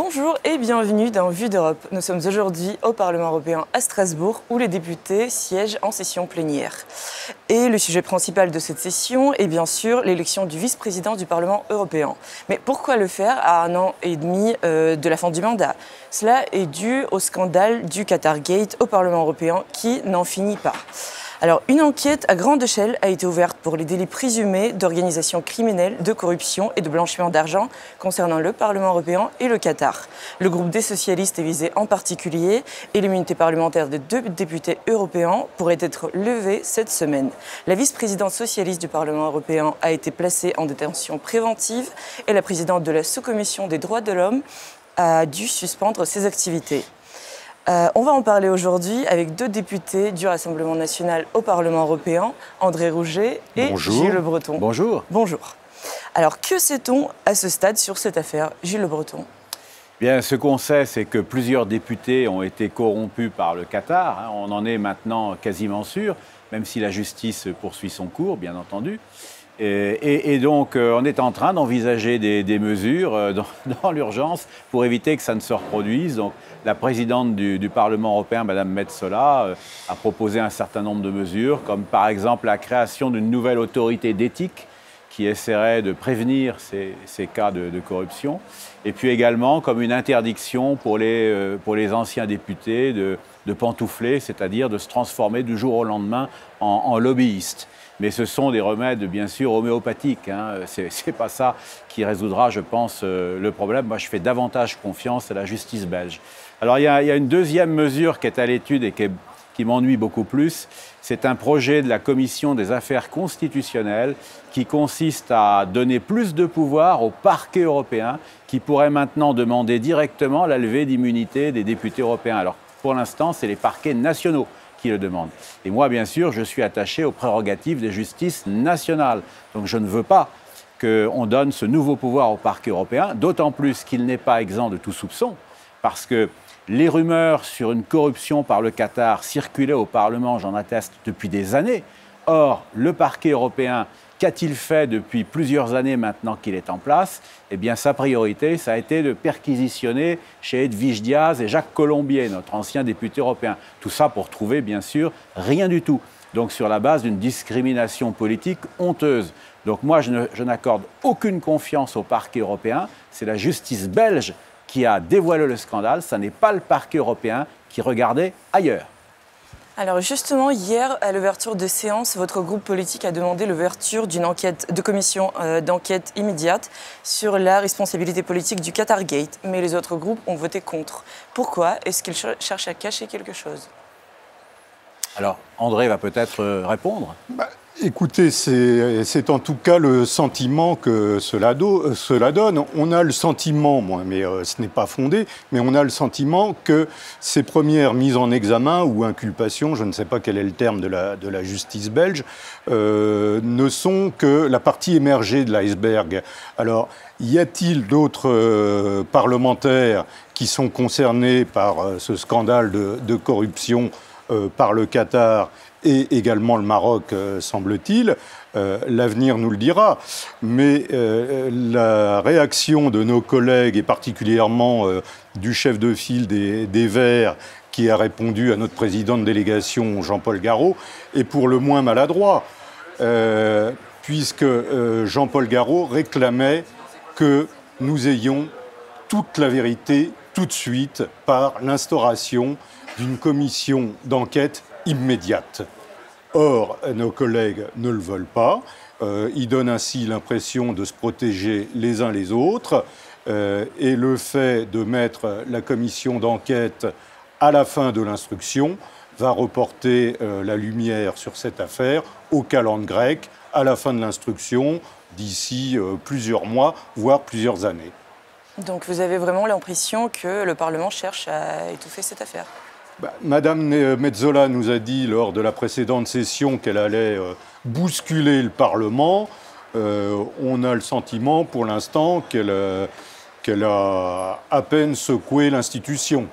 Bonjour et bienvenue dans Vue d'Europe. Nous sommes aujourd'hui au Parlement européen à Strasbourg où les députés siègent en session plénière. Et le sujet principal de cette session est bien sûr l'élection du vice-président du Parlement européen. Mais pourquoi le faire à 1 an et demi de la fin du mandat? Cela est dû au scandale du Qatargate au Parlement européen qui n'en finit pas. Alors, une enquête à grande échelle a été ouverte pour les délits présumés d'organisation criminelle, de corruption et de blanchiment d'argent concernant le Parlement européen et le Qatar. Le groupe des socialistes est visé en particulier et l'immunité parlementaire des 2 députés européens pourrait être levée cette semaine. La vice-présidente socialiste du Parlement européen a été placée en détention préventive et la présidente de la sous-commission des droits de l'homme a dû suspendre ses activités. On va en parler aujourd'hui avec 2 députés du Rassemblement national au Parlement européen, André Rouget et Bonjour. Gilles Le Breton. Bonjour. Bonjour. Alors, que sait-on à ce stade sur cette affaire, Gilles Le Breton? Bien, ce qu'on sait, c'est que plusieurs députés ont été corrompus par le Qatar. On en est maintenant quasiment sûr, même si la justice poursuit son cours, bien entendu. Et donc, on est en train d'envisager des mesures dans l'urgence pour éviter que ça ne se reproduise. Donc, la présidente du Parlement européen, Mme Metsola, a proposé un certain nombre de mesures, comme par exemple la création d'une nouvelle autorité d'éthique qui essaierait de prévenir ces cas de corruption. Et puis également comme une interdiction pour les anciens députés de pantoufler, c'est-à-dire de se transformer du jour au lendemain en lobbyistes. Mais ce sont des remèdes, bien sûr, homéopathiques. C'est pas ça qui résoudra, je pense, le problème. Moi, je fais davantage confiance à la justice belge. Alors, il y a une deuxième mesure qui est à l'étude et qui m'ennuie beaucoup plus. C'est un projet de la Commission des affaires constitutionnelles qui consiste à donner plus de pouvoir au parquet européen qui pourrait maintenant demander directement la levée d'immunité des députés européens. Alors, pour l'instant, c'est les parquets nationaux qui le demandent. Et moi, bien sûr, je suis attaché aux prérogatives des justices nationales. Donc je ne veux pas qu'on donne ce nouveau pouvoir au parquet européen, d'autant plus qu'il n'est pas exempt de tout soupçon, parce que les rumeurs sur une corruption par le Qatar circulaient au Parlement, j'en atteste, depuis des années. Or, le parquet européen, qu'a-t-il fait depuis plusieurs années maintenant qu'il est en place? Eh bien, sa priorité, ça a été de perquisitionner chez Edwige Diaz et Jacques Colombier, notre ancien député européen. Tout ça pour trouver, bien sûr, rien du tout. Donc, sur la base d'une discrimination politique honteuse. Donc, moi, je n'accorde aucune confiance au parquet européen. C'est la justice belge qui a dévoilé le scandale. Ce n'est pas le parquet européen qui regardait ailleurs. Alors justement, hier, à l'ouverture de séance, votre groupe politique a demandé l'ouverture d'une commission d'enquête immédiate sur la responsabilité politique du Qatargate, mais les autres groupes ont voté contre. Pourquoi? Est-ce qu'ils cherchent à cacher quelque chose? Alors, André va peut-être répondre. Écoutez, c'est en tout cas le sentiment que cela donne. On a le sentiment, mais ce n'est pas fondé, mais on a le sentiment que ces premières mises en examen ou inculpations, je ne sais pas quel est le terme de la justice belge, ne sont que la partie émergée de l'iceberg. Alors, y a-t-il d'autres parlementaires qui sont concernés par ce scandale de corruption par le Qatar et également le Maroc, semble-t-il? L'avenir nous le dira. Mais la réaction de nos collègues, et particulièrement du chef de file des Verts, qui a répondu à notre président de délégation, Jean-Paul Garot, est pour le moins maladroit, puisque Jean-Paul Garot réclamait que nous ayons toute la vérité tout de suite par l'instauration d'une commission d'enquête immédiate. Or, nos collègues ne le veulent pas. Ils donnent ainsi l'impression de se protéger les uns les autres. Et le fait de mettre la commission d'enquête à la fin de l'instruction va reporter la lumière sur cette affaire au calende grec, à la fin de l'instruction, d'ici plusieurs mois, voire plusieurs années. Donc vous avez vraiment l'impression que le Parlement cherche à étouffer cette affaire? Madame Metsola nous a dit lors de la précédente session qu'elle allait bousculer le Parlement. On a le sentiment, pour l'instant, qu'elle a à peine secoué l'institution.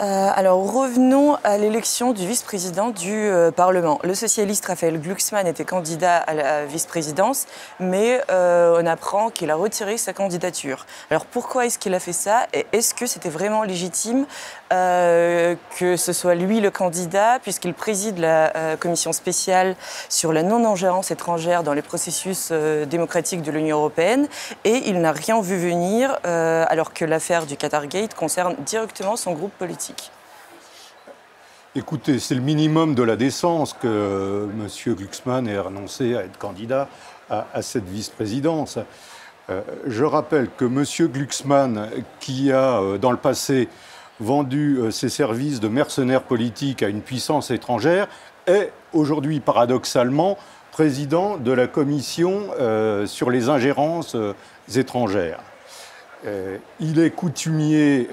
Alors revenons à l'élection du vice-président du Parlement. Le socialiste Raphaël Glucksmann était candidat à la vice-présidence, mais on apprend qu'il a retiré sa candidature. Alors pourquoi est-ce qu'il a fait ça et est-ce que c'était vraiment légitime que ce soit lui le candidat, puisqu'il préside la commission spéciale sur la non-ingérence étrangère dans les processus démocratiques de l'Union européenne, et il n'a rien vu venir alors que l'affaire du Qatargate concerne directement son groupe politique. Écoutez, c'est le minimum de la décence que M. Glucksmann ait renoncé à être candidat à cette vice-présidence. Je rappelle que M. Glucksmann, qui a dans le passé vendu ses services de mercenaire politique à une puissance étrangère, est aujourd'hui paradoxalement président de la commission sur les ingérences étrangères. Il est coutumier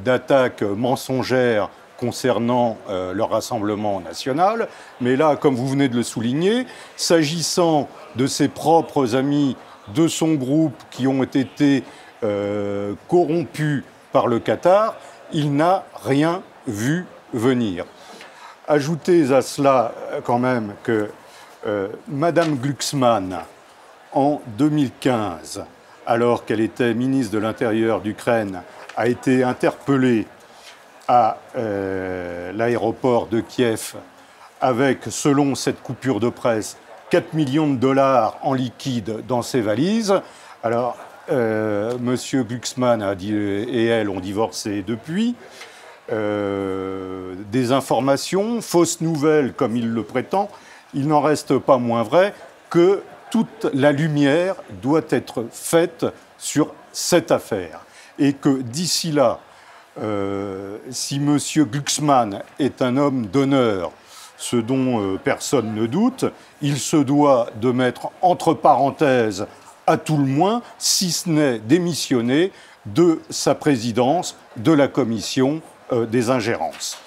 d'attaques mensongères concernant le Rassemblement national, mais là, comme vous venez de le souligner, s'agissant de ses propres amis de son groupe qui ont été corrompus par le Qatar, il n'a rien vu venir. Ajoutez à cela quand même que Madame Glucksmann, en 2015, alors qu'elle était ministre de l'Intérieur d'Ukraine, a été interpellée à l'aéroport de Kiev avec, selon cette coupure de presse, 4 millions de dollars en liquide dans ses valises. Alors, M. Glucksmann et elle ont divorcé depuis. Des informations, fausses nouvelles comme il le prétend, il n'en reste pas moins vrai que toute la lumière doit être faite sur cette affaire. Et que d'ici là, si M. Glucksmann est un homme d'honneur, ce dont personne ne doute, il se doit de mettre entre parenthèses, à tout le moins, si ce n'est démissionner de sa présidence de la commission des ingérences.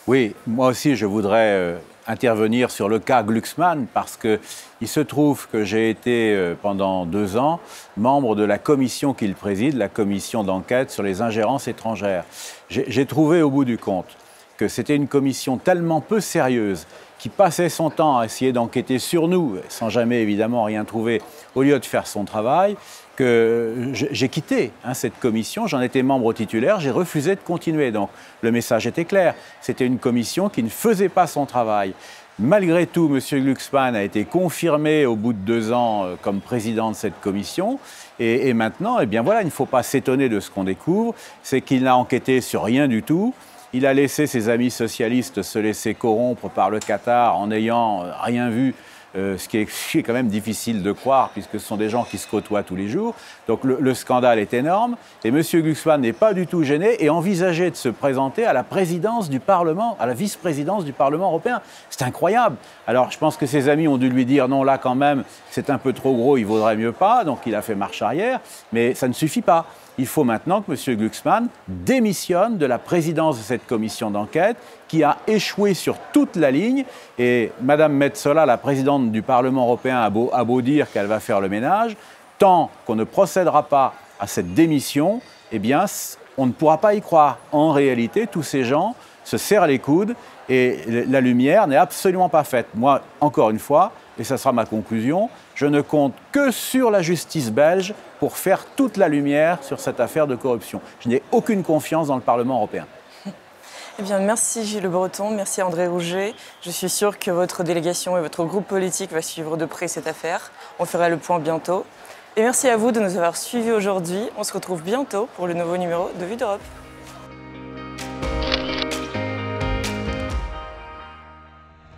Oui, moi aussi je voudrais intervenir sur le cas Glucksmann parce qu'il se trouve que j'ai été pendant 2 ans membre de la commission qu'il préside, la commission d'enquête sur les ingérences étrangères. J'ai trouvé au bout du compte que c'était une commission tellement peu sérieuse qui passait son temps à essayer d'enquêter sur nous, sans jamais évidemment rien trouver, au lieu de faire son travail, que j'ai quitté cette commission, j'en étais membre titulaire, j'ai refusé de continuer. Donc le message était clair, c'était une commission qui ne faisait pas son travail. Malgré tout, M. Glucksmann a été confirmé au bout de 2 ans comme président de cette commission. Et maintenant, eh bien voilà, il ne faut pas s'étonner de ce qu'on découvre, c'est qu'il n'a enquêté sur rien du tout. Il a laissé ses amis socialistes se laisser corrompre par le Qatar en n'ayant rien vu, ce qui est quand même difficile de croire puisque ce sont des gens qui se côtoient tous les jours. Donc le scandale est énorme et M. Glucksmann n'est pas du tout gêné et envisageait de se présenter à la présidence du Parlement, à la vice-présidence du Parlement européen. C'est incroyable. Alors je pense que ses amis ont dû lui dire non, là quand même, c'est un peu trop gros, il vaudrait mieux pas. Donc il a fait marche arrière, mais ça ne suffit pas. Il faut maintenant que M. Glucksmann démissionne de la présidence de cette commission d'enquête qui a échoué sur toute la ligne. Et Mme Metsola, la présidente du Parlement européen, a beau dire qu'elle va faire le ménage. Tant qu'on ne procédera pas à cette démission, eh bien, on ne pourra pas y croire. En réalité, tous ces gens se serrent les coudes et la lumière n'est absolument pas faite. Moi, encore une fois, et ça sera ma conclusion, je ne compte que sur la justice belge pour faire toute la lumière sur cette affaire de corruption. Je n'ai aucune confiance dans le Parlement européen. Eh bien, merci Gilles Le Breton, merci André Rouget. Je suis sûre que votre délégation et votre groupe politique va suivre de près cette affaire. On fera le point bientôt. Et merci à vous de nous avoir suivis aujourd'hui. On se retrouve bientôt pour le nouveau numéro de Vue d'Europe.